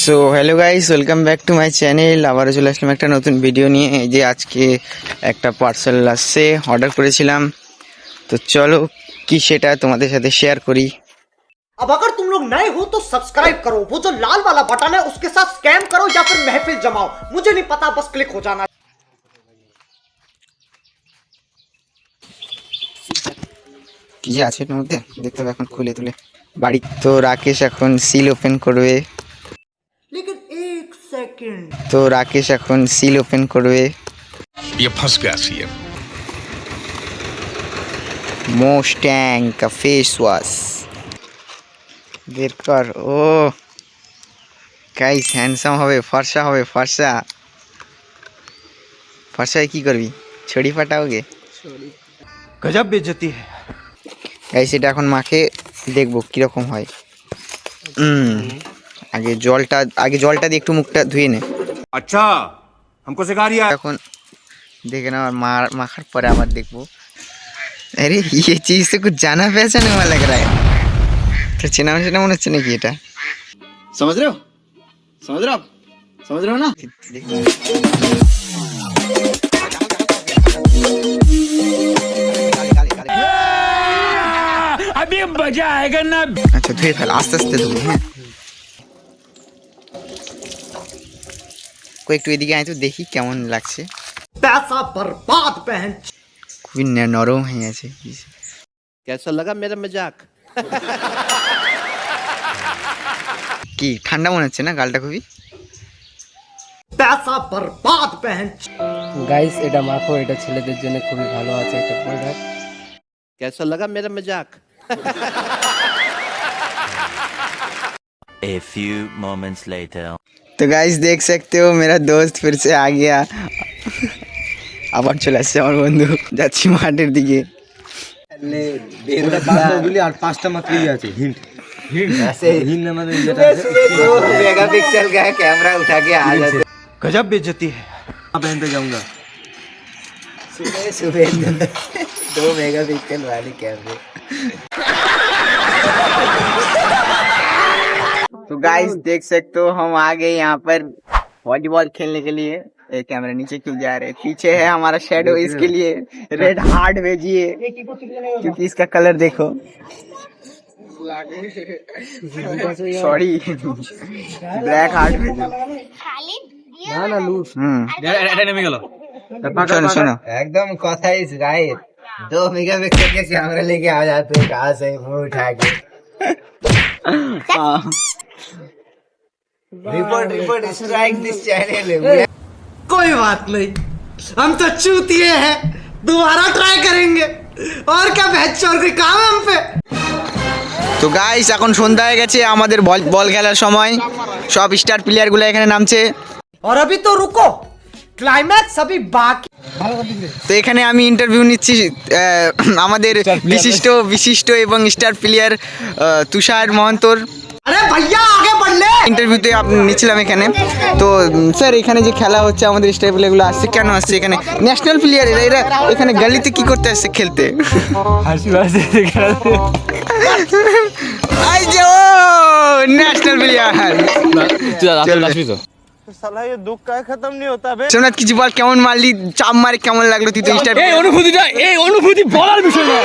So hello guys, welcome back to my channel. আবারও চলে আসলাম একটা নতুন ভিডিও নিয়ে। এই যে আজকে একটা পার্সেল আসছে, অর্ডার করেছিলাম। তো চলো কি সেটা তোমাদের সাথে শেয়ার করি। अब अगर तुम लोग नए हो तो सब्सक्राइब करो, वो जो लाल वाला बटन है उसके साथ स्कैम करो या फिर महफिल जमाओ, मुझे नहीं पता, बस क्लिक हो जाना। কি যে আছে এর মধ্যে দেখতে হবে এখন খুলে তুলে। বাড়ি তো রাকেশ এখন সিল ওপেন করবে। लेकिन एक सेकंड, তো রাকেশ এখন সিল ওপেন করবে। ये फंस गया सीएम। মোস্ট্যাং का फेस वॉश বের কর। ও গাইস, হ্যান্ডসাম হবে, ফর্সা হবে, ফর্সা। ফর্সায় কি করবি? ছড়ি ফাটাওগে? गजब बेइज्जती है। গাইস এটা এখন মাখে, দেখবো কিরকম হয়। আগে জলটা দিয়ে একটু মুখটা ধুয়ে নে। अच्छा हमको सिखा रही है। এখন দেখে না, মাখার পরে আবার দেখবো। আরে ये चीज से कुछ जाना पहचाने वाला लग रहा है। तो চেনা মনে হচ্ছে নাকি এটা? समझ रहे हो ना? अभी मजा आएगा ना। আচ্ছা ধুয়ে ফেল, আস্তে আস্তে ধুবো। হ্যাঁ একটু এদিকে আয় তো দেখি কেমন লাগছে। पैसा बर्बाद बहन। খুবই নরম হয়ে আছে। कैसा लगा मेरा मजाक? কি ঠান্ডা মনে হচ্ছে না গালটা খুবই? पैसा बर्बाद बहन। গাইস এটা মাখো, এটা ছেলেদের জন্য খুবই ভালো আছে একটা প্রোডাক্ট। कैसा लगा मेरा मजाक? A few moments later. तो गाइस देख सकते हो मेरा दोस्त फिर से आ गया। আবার চলে আসছে আমার বন্ধু। যাচ্ছি মাঠের দিকে। আর 5টা মাত্রই আছে হিন্ট হিন্ট মানে যেটা मेगापिक्सल का कैमरा उठा के आ जाते। गजब बेइज्जती है। पहनते जाऊंगा सुबह 2 मेगापिक्सल वाली कैमरे। तो गाइस देख सकते हो हम आ गए यहाँ पर वॉलीबॉल खेलने के लिए। एक कैमरा नीचे क्यों जा रहे हैं? पीछे है हमारा शेडो, इसके लिए रेड हार्ट भेजिए क्योंकि इसका कलर देखो। सॉरी ब्लैक हार्ट भेजो। শোনো एकदम কথা इस गाइस 2 मेगापिक्सल के कैमरा लेके आ जाते हैं कहां से फोन उठा के। Report strike this channel. कोई बात नहीं, हम तो चूतिए हैं, दोबारा ट्राई करेंगे। और क्या बहन कोई काम है हम पे। তো গাইস এখন সন্ধ্যা হয়ে গেছে, আমাদের বল খেলার সময়। সব স্টার প্লেয়ারগুলো এখানে নামছে। और अभी तो रुको, क्लाइमैक्स अभी बाकी। তো এখানে আমি ইন্টারভিউ নিচ্ছি আমাদের বিশিষ্ট এবং স্টার প্লেয়ার তুষার মহন্তর। अरे भैया आगे बढ़ ले। ইন্টারভিউতে নিচ্ছিলাম এখানে। তো স্যার এখানে যে খেলা হচ্ছে আমাদের স্টার প্লেয়ারগুলো আসছে, কেন আসছে এখানে? ন্যাশনাল প্লেয়ার এরা এখানে গলিতে কি করতে আসছে? খেলতে। আই যে ও ন্যাশনাল প্লেয়ার। साला ये दुख का खत्म नहीं होता बे। সোমনাথ কিছু বল, কেমন মারলি? চাপ মারে কেমন লাগলো? তুই তো স্টার অনুভূতি বলার বিষয় না।